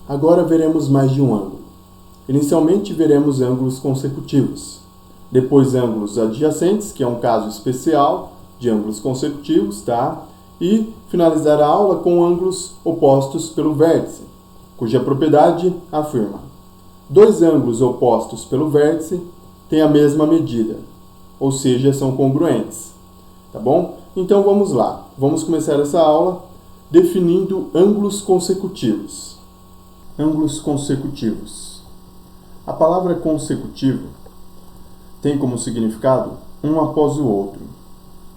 Agora veremos mais de um ângulo. Inicialmente veremos ângulos consecutivos, depois ângulos adjacentes, que é um caso especial de ângulos consecutivos, tá? E finalizar a aula com ângulos opostos pelo vértice, cuja propriedade afirma: dois ângulos opostos pelo vértice têm a mesma medida, ou seja, são congruentes, tá bom? Então vamos lá, vamos começar essa aula definindo ângulos consecutivos. Ângulos consecutivos. A palavra consecutivo tem como significado um após o outro.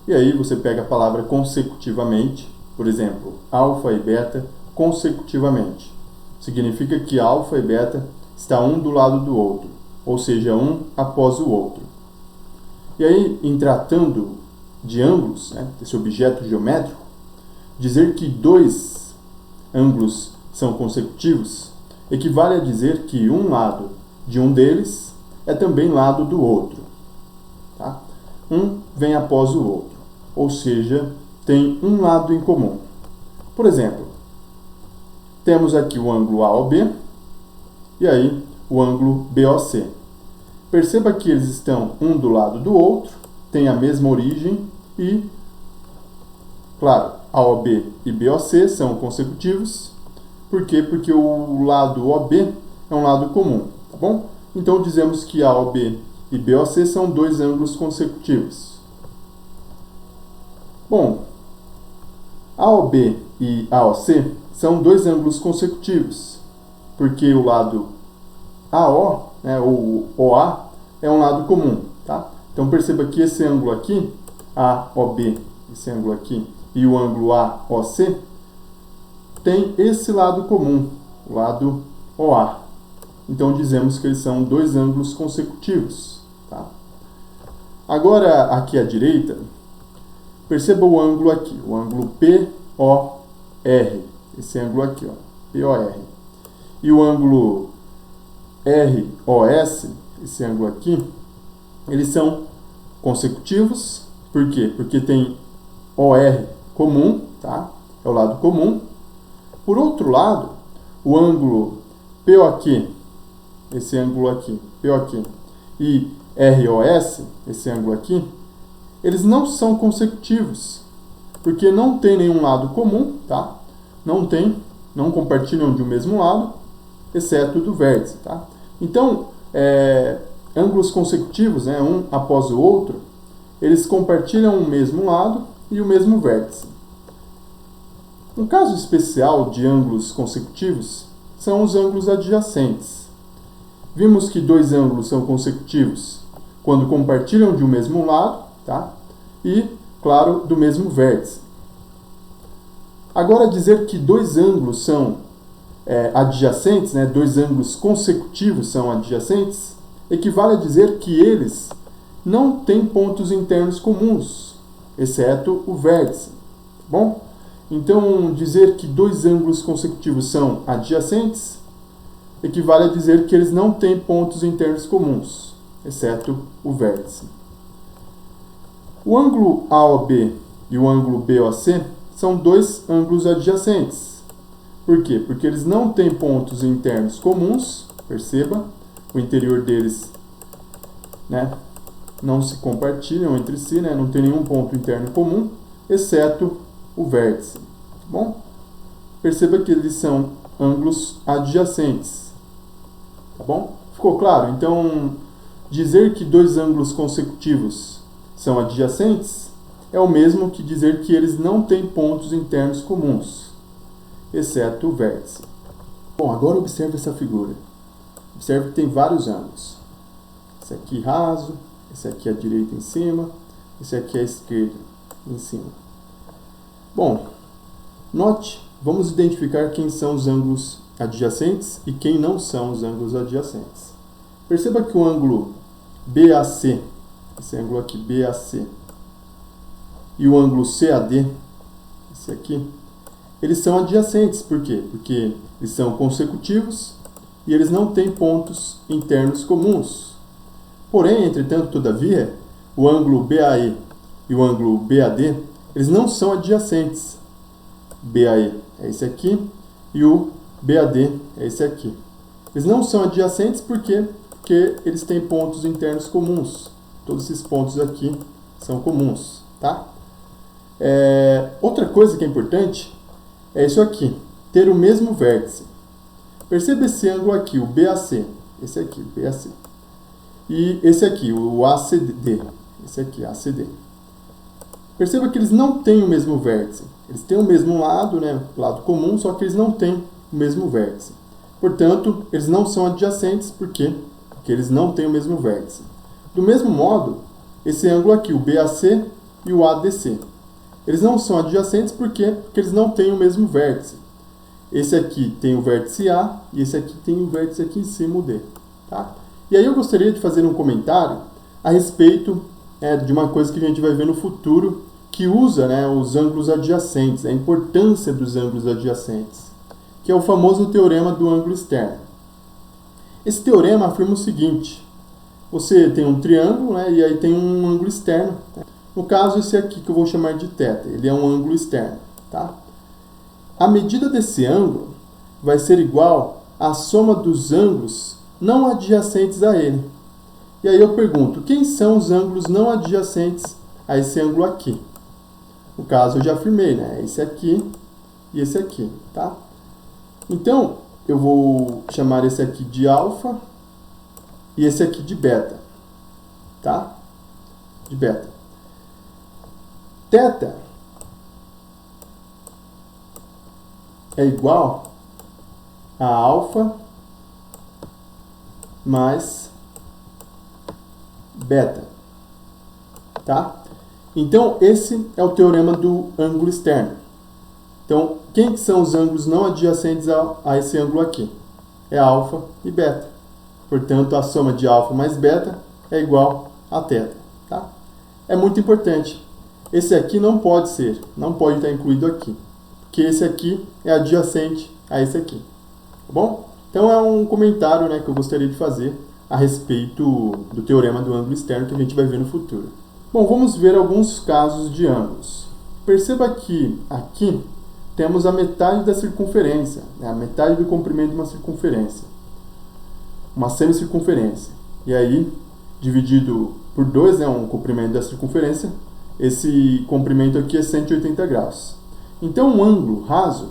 E aí você pega a palavra consecutivamente, por exemplo, alfa e beta consecutivamente. Significa que alfa e beta está um do lado do outro, ou seja, um após o outro. E aí, em tratando de ângulos, desse objeto geométrico, dizer que dois ângulos são consecutivos equivale a dizer que um lado de um deles é também lado do outro. Tá? Um vem após o outro, ou seja, tem um lado em comum. Por exemplo, temos aqui o ângulo AOB e aí o ângulo BOC. Perceba que eles estão um do lado do outro, têm a mesma origem e, claro, AOB e BOC são consecutivos. Por quê? Porque o lado OB é um lado comum, tá bom? Então dizemos que AOB e BOC são dois ângulos consecutivos. Bom, AOB e AOC são dois ângulos consecutivos, porque o lado AO, ou OA, é um lado comum, tá? Então perceba que esse ângulo aqui, AOB, esse ângulo aqui, e o ângulo AOC, tem esse lado comum, o lado OA. Então dizemos que eles são dois ângulos consecutivos. Tá? Agora, aqui à direita, perceba o ângulo aqui, o ângulo POR, esse ângulo aqui, ó, POR. E o ângulo ROS, esse ângulo aqui, eles são consecutivos. Por quê? Porque tem OR comum, tá? É o lado comum. Por outro lado, o ângulo POQ, esse ângulo aqui, POQ, e ROS, esse ângulo aqui, eles não são consecutivos, porque não tem nenhum lado comum, tá? Não compartilham de um mesmo lado, exceto do vértice, tá? Então, ângulos consecutivos, um após o outro, eles compartilham o mesmo lado e o mesmo vértice. Um caso especial de ângulos consecutivos são os ângulos adjacentes. Vimos que dois ângulos são consecutivos quando compartilham de um mesmo lado, tá? E, claro, do mesmo vértice. Agora, dizer que dois ângulos são adjacentes, dois ângulos consecutivos são adjacentes, equivale a dizer que eles não têm pontos internos comuns, exceto o vértice. Bom? Então, dizer que dois ângulos consecutivos são adjacentes equivale a dizer que eles não têm pontos internos comuns, exceto o vértice. O ângulo AOB e o ângulo BOC são dois ângulos adjacentes. Por quê? Porque eles não têm pontos internos comuns, perceba, o interior deles não se compartilham entre si, não tem nenhum ponto interno comum, exceto o vértice. Bom, perceba que eles são ângulos adjacentes. Tá bom? Ficou claro? Então, dizer que dois ângulos consecutivos são adjacentes é o mesmo que dizer que eles não têm pontos internos comuns, exceto o vértice. Bom, agora observe essa figura. Observe que tem vários ângulos. Esse aqui raso, esse aqui à direita em cima, esse aqui à esquerda em cima. Bom, note, vamos identificar quem são os ângulos adjacentes e quem não são os ângulos adjacentes. Perceba que o ângulo BAC, esse ângulo aqui, BAC, e o ângulo CAD, esse aqui, eles são adjacentes. Por quê? Porque eles são consecutivos e eles não têm pontos internos comuns. Porém, entretanto, todavia, o ângulo BAE e o ângulo BAD, eles não são adjacentes. BAE é esse aqui e o BAD é esse aqui. Eles não são adjacentes porque eles têm pontos internos comuns. Todos esses pontos aqui são comuns, tá? Outra coisa que é importante é isso aqui, ter o mesmo vértice. Perceba esse ângulo aqui, o BAC, esse aqui, o BAC. E esse aqui, o ACD, esse aqui, ACD. Perceba que eles não têm o mesmo vértice. Eles têm o mesmo lado, né, lado comum, só que eles não têm o mesmo vértice. Portanto, eles não são adjacentes, por quê? Porque eles não têm o mesmo vértice. Do mesmo modo, esse ângulo aqui, o BAC e o ADC. Eles não são adjacentes, por quê? Porque eles não têm o mesmo vértice. Esse aqui tem o vértice A e esse aqui tem o vértice aqui em cima, o D. Tá? E aí eu gostaria de fazer um comentário a respeito de uma coisa que a gente vai ver no futuro, que usa, né, os ângulos adjacentes, a importância dos ângulos adjacentes, que é o famoso teorema do ângulo externo. Esse teorema afirma o seguinte: você tem um triângulo, né, e aí tem um ângulo externo. No caso, esse aqui que eu vou chamar de θ, ele é um ângulo externo. Tá? A medida desse ângulo vai ser igual à soma dos ângulos não adjacentes a ele. E aí eu pergunto, quem são os ângulos não adjacentes a esse ângulo aqui? No caso, eu já afirmei, né? Esse aqui e esse aqui, tá? Então, eu vou chamar esse aqui de alfa e esse aqui de beta, tá? De beta. Θ é igual a alfa mais beta, tá? Então, esse é o teorema do ângulo externo. Então, quem são os ângulos não adjacentes a esse ângulo aqui? É alfa e beta. Portanto, a soma de alfa mais beta é igual a θ, tá? É muito importante. Esse aqui não pode estar incluído aqui, porque esse aqui é adjacente a esse aqui, tá bom? Então, é um comentário, né, que eu gostaria de fazer a respeito do teorema do ângulo externo que a gente vai ver no futuro. Bom, vamos ver alguns casos de ângulos. Perceba que aqui temos a metade da circunferência, né, a metade do comprimento de uma circunferência, uma semicircunferência. E aí, dividido por 2, né, um comprimento da circunferência, esse comprimento aqui é 180 graus. Então, um ângulo raso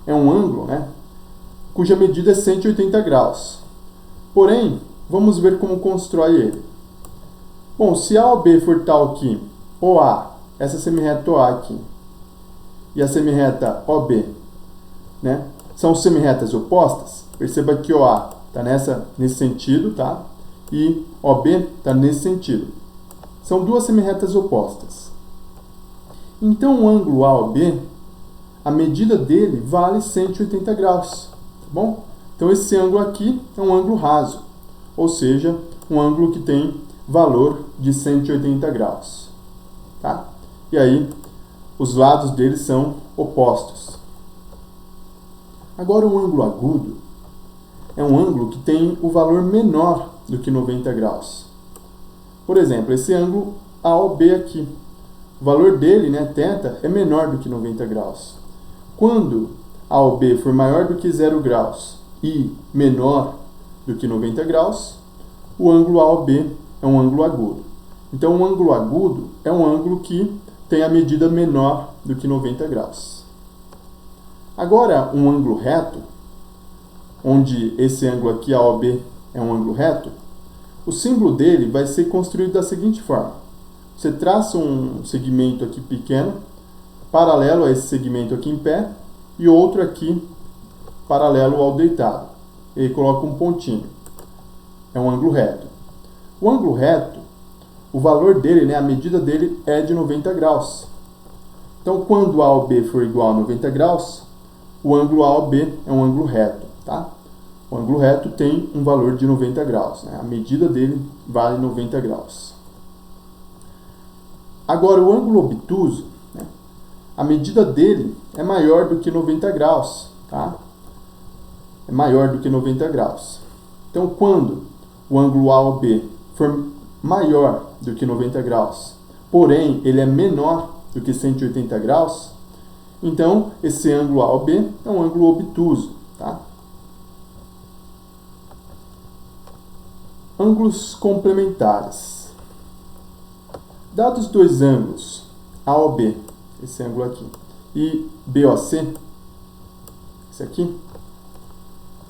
é um ângulo, né, cuja medida é 180 graus. Porém, vamos ver como constrói ele. Bom, se A ou B for tal que OA, essa semirreta OA aqui, e a semirreta OB, né, são semirretas opostas, perceba que OA está nesse sentido, tá? E OB está nesse sentido. São duas semirretas opostas. Então, o ângulo AOB, a medida dele vale 180 graus, tá bom? Então, esse ângulo aqui é um ângulo raso, ou seja, um ângulo que tem valor de 180 graus, tá? E aí, os lados dele são opostos. Agora, o ângulo agudo é um ângulo que tem o valor menor do que 90 graus. Por exemplo, esse ângulo AOB aqui, o valor dele, né, θ, é menor do que 90 graus. Quando AOB for maior do que 0 graus e menor do que 90 graus, o ângulo AOB é um ângulo agudo. Então, um ângulo agudo é um ângulo que tem a medida menor do que 90 graus. Agora, um ângulo reto, onde esse ângulo aqui, AOB, é um ângulo reto, o símbolo dele vai ser construído da seguinte forma. Você traça um segmento aqui pequeno, paralelo a esse segmento aqui em pé, e outro aqui paralelo ao deitado. E aí coloca um pontinho. É um ângulo reto. O ângulo reto, o valor dele, né, a medida dele é de 90 graus. Então, quando AOB for igual a 90 graus, o ângulo AOB é um ângulo reto, tá? O ângulo reto tem um valor de 90 graus, né? A medida dele vale 90 graus. Agora, o ângulo obtuso, né, a medida dele é maior do que 90 graus, tá? É maior do que 90 graus. Então, quando o ângulo AOB for maior do que 90 graus, porém ele é menor do que 180 graus, então esse ângulo AOB é um ângulo obtuso, tá? Ângulos complementares. Dados dois ângulos, AOB, esse ângulo aqui, e BOC, esse aqui,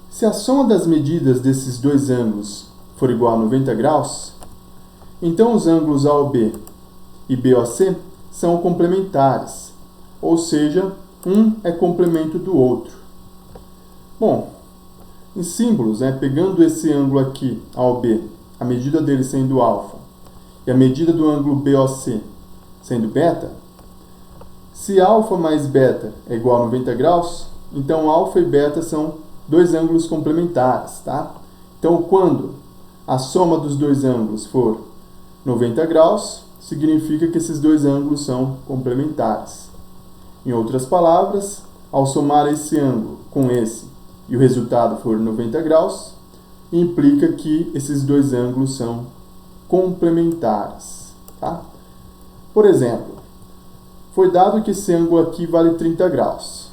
se a soma das medidas desses dois ângulos for igual a 90 graus, então os ângulos AOB e BOC são complementares, ou seja, um é complemento do outro. Bom, em símbolos, pegando esse ângulo aqui, AOB, a medida dele sendo alfa, e a medida do ângulo BOC sendo beta, se alfa mais beta é igual a 90 graus, então alfa e beta são dois ângulos complementares, tá? Então, quando a soma dos dois ângulos for 90 graus, significa que esses dois ângulos são complementares. Em outras palavras, ao somar esse ângulo com esse e o resultado for 90 graus, implica que esses dois ângulos são complementares, tá? Por exemplo, foi dado que esse ângulo aqui vale 30 graus.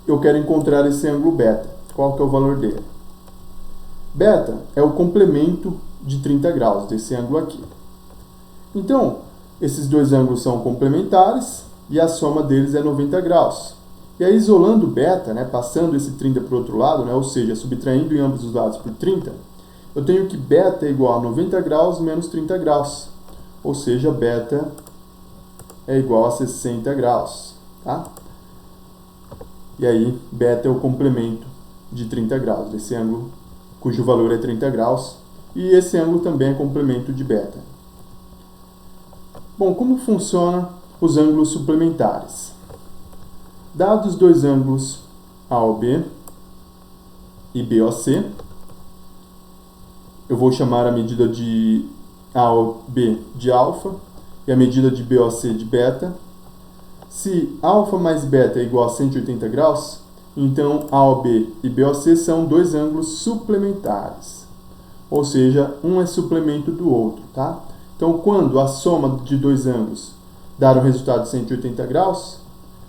Eu quero encontrar esse ângulo beta. Qual que é o valor dele? Beta é o complemento de 30 graus desse ângulo aqui. Então, esses dois ângulos são complementares e a soma deles é 90 graus. E aí, isolando beta, passando esse 30 para o outro lado, ou seja, subtraindo em ambos os lados por 30, eu tenho que beta é igual a 90 graus menos 30 graus. Ou seja, beta é igual a 60 graus. Tá? E aí, beta é o complemento de 30 graus, desse ângulo cujo valor é 30 graus. E esse ângulo também é complemento de beta. Bom, como funcionam os ângulos suplementares? Dados dois ângulos AOB e BOC, eu vou chamar a medida de AOB de alfa e a medida de BOC de beta. Se alfa mais beta é igual a 180 graus, então AOB e BOC são dois ângulos suplementares. Ou seja, um é suplemento do outro, tá? Então, quando a soma de dois ângulos dar um resultado de 180 graus,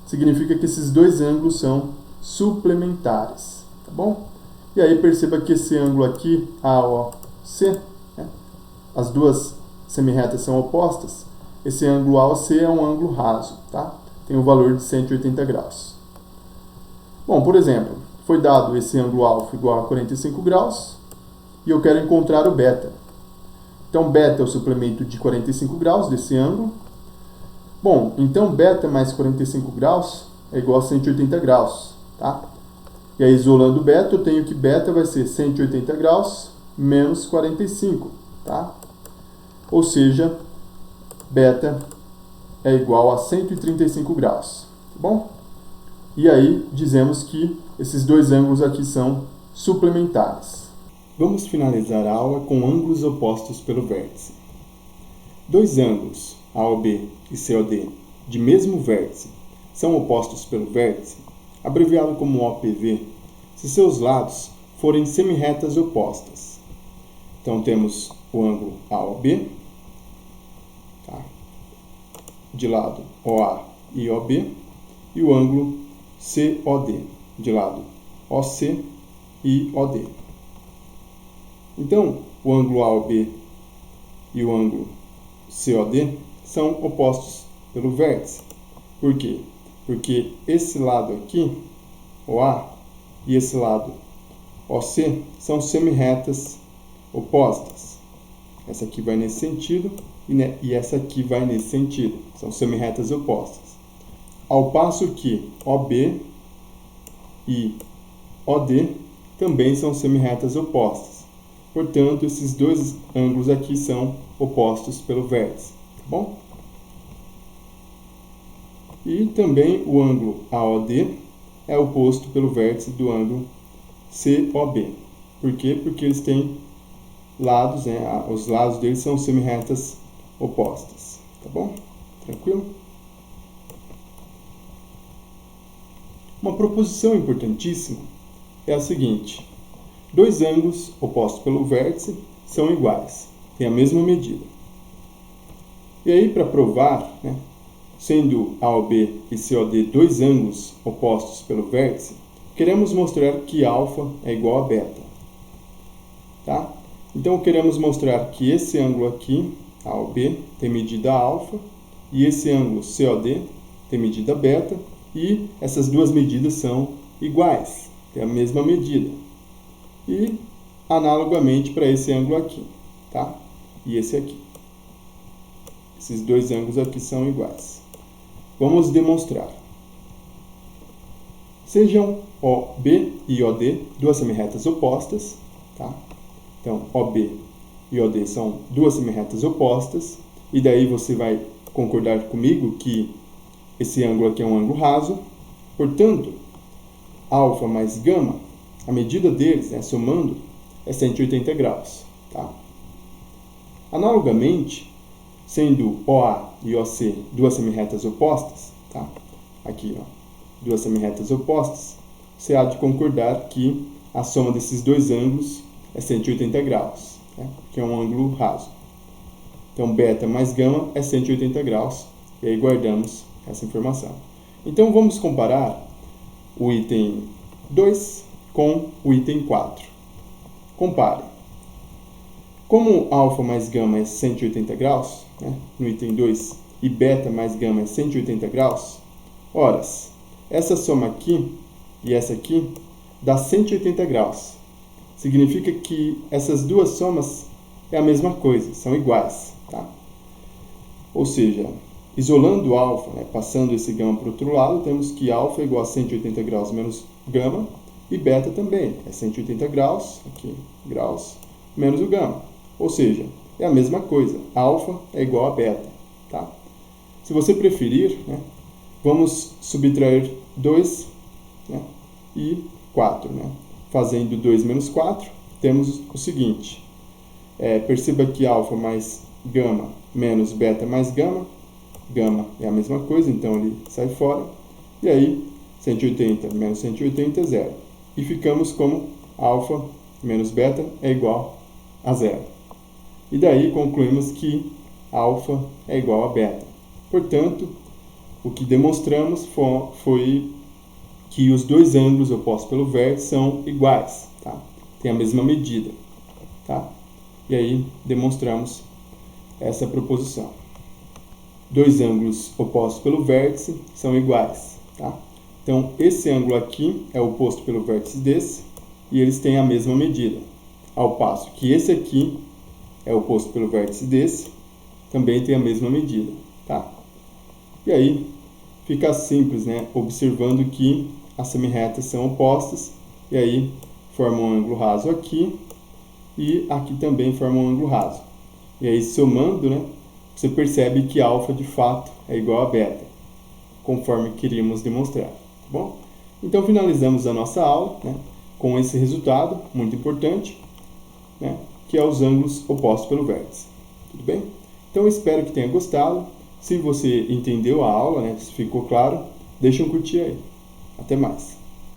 significa que esses dois ângulos são suplementares, tá bom? E aí perceba que esse ângulo aqui, AOC, as duas semirretas são opostas, esse ângulo AOC é um ângulo raso, tá? Tem um valor de 180 graus. Bom, por exemplo, foi dado esse ângulo alfa igual a 45 graus e eu quero encontrar o beta. Então, beta é o suplemento de 45 graus desse ângulo. Bom, então beta mais 45 graus é igual a 180 graus, tá? E aí, isolando beta, eu tenho que beta vai ser 180 graus menos 45, tá? Ou seja, beta é igual a 135 graus, tá bom? E aí, dizemos que esses dois ângulos aqui são suplementares. Vamos finalizar a aula com ângulos opostos pelo vértice. Dois ângulos, AOB e COD, de mesmo vértice, são opostos pelo vértice, abreviado como OPV, se seus lados forem semirretas opostas. Então, temos o ângulo AOB, tá? De lado OA e OB, e o ângulo COD, de lado OC e OD. Então, o ângulo AOB e o ângulo COD são opostos pelo vértice. Por quê? Porque esse lado aqui, OA, e esse lado OC, são semirretas opostas. Essa aqui vai nesse sentido e essa aqui vai nesse sentido. São semirretas opostas. Ao passo que OB e OD também são semirretas opostas. Portanto, esses dois ângulos aqui são opostos pelo vértice, tá bom? E também o ângulo AOD é oposto pelo vértice do ângulo COB. Por quê? Porque eles têm lados, os lados deles são semirretas opostas, tá bom? Tranquilo? Uma proposição importantíssima é a seguinte: dois ângulos opostos pelo vértice são iguais, têm a mesma medida. E aí, para provar, sendo AOB e COD dois ângulos opostos pelo vértice, queremos mostrar que alfa é igual a beta. Tá? Então, queremos mostrar que esse ângulo aqui, AOB, tem medida alfa, e esse ângulo COD tem medida beta, e essas duas medidas são iguais, tem a mesma medida. E, analogamente, para esse ângulo aqui, tá? E esse aqui. Esses dois ângulos aqui são iguais. Vamos demonstrar. Sejam OB e OD duas semirretas opostas, tá? Então, OB e OD são duas semirretas opostas, e daí você vai concordar comigo que esse ângulo aqui é um ângulo raso. Portanto, alfa mais gama, a medida deles, né, somando, é 180 graus. Tá? Analogamente, sendo OA e OC duas semirretas opostas, tá? Aqui, ó, duas semirretas opostas, você há de concordar que a soma desses dois ângulos é 180 graus, né? Que é um ângulo raso. Então, beta mais gama é 180 graus, e aí guardamos essa informação. Então, vamos comparar o item 2 com o item 4. Compare. Como alfa mais gama é 180 graus, né, no item 2, e beta mais gama é 180 graus, ora, essa soma aqui e essa aqui dá 180 graus. Significa que essas duas somas é a mesma coisa, são iguais. Tá? Ou seja, isolando alfa, né, passando esse gama para o outro lado, temos que alfa é igual a 180 graus menos gama, e beta também é 180 graus, aqui, graus, menos o gama. Ou seja, é a mesma coisa, alfa é igual a beta. Tá? Se você preferir, né, vamos subtrair 2, né, e 4. Né? Fazendo 2 menos 4, temos o seguinte. Perceba que alfa mais gama menos beta mais gama é a mesma coisa, então ele sai fora. E aí, 180 menos 180 é 0. E ficamos como alfa menos beta é igual a 0. E daí concluímos que alfa é igual a beta. Portanto, o que demonstramos foi que os dois ângulos opostos pelo vértice são iguais, tá? Tem a mesma medida, tá? E aí demonstramos essa proposição. Dois ângulos opostos pelo vértice são iguais, tá? Então, esse ângulo aqui é oposto pelo vértice desse, e eles têm a mesma medida. Ao passo que esse aqui é oposto pelo vértice desse, também tem a mesma medida, tá? E aí, fica simples, né? Observando que as semirretas são opostas, e aí forma um ângulo raso aqui, e aqui também forma um ângulo raso. E aí, somando, né, você percebe que alfa, de fato, é igual a beta, conforme queríamos demonstrar. Tá bom? Então, finalizamos a nossa aula, né, com esse resultado, muito importante, né, que é os ângulos opostos pelo vértice. Tudo bem? Então, espero que tenha gostado. Se você entendeu a aula, né, se ficou claro, deixa um curtir aí. Até mais.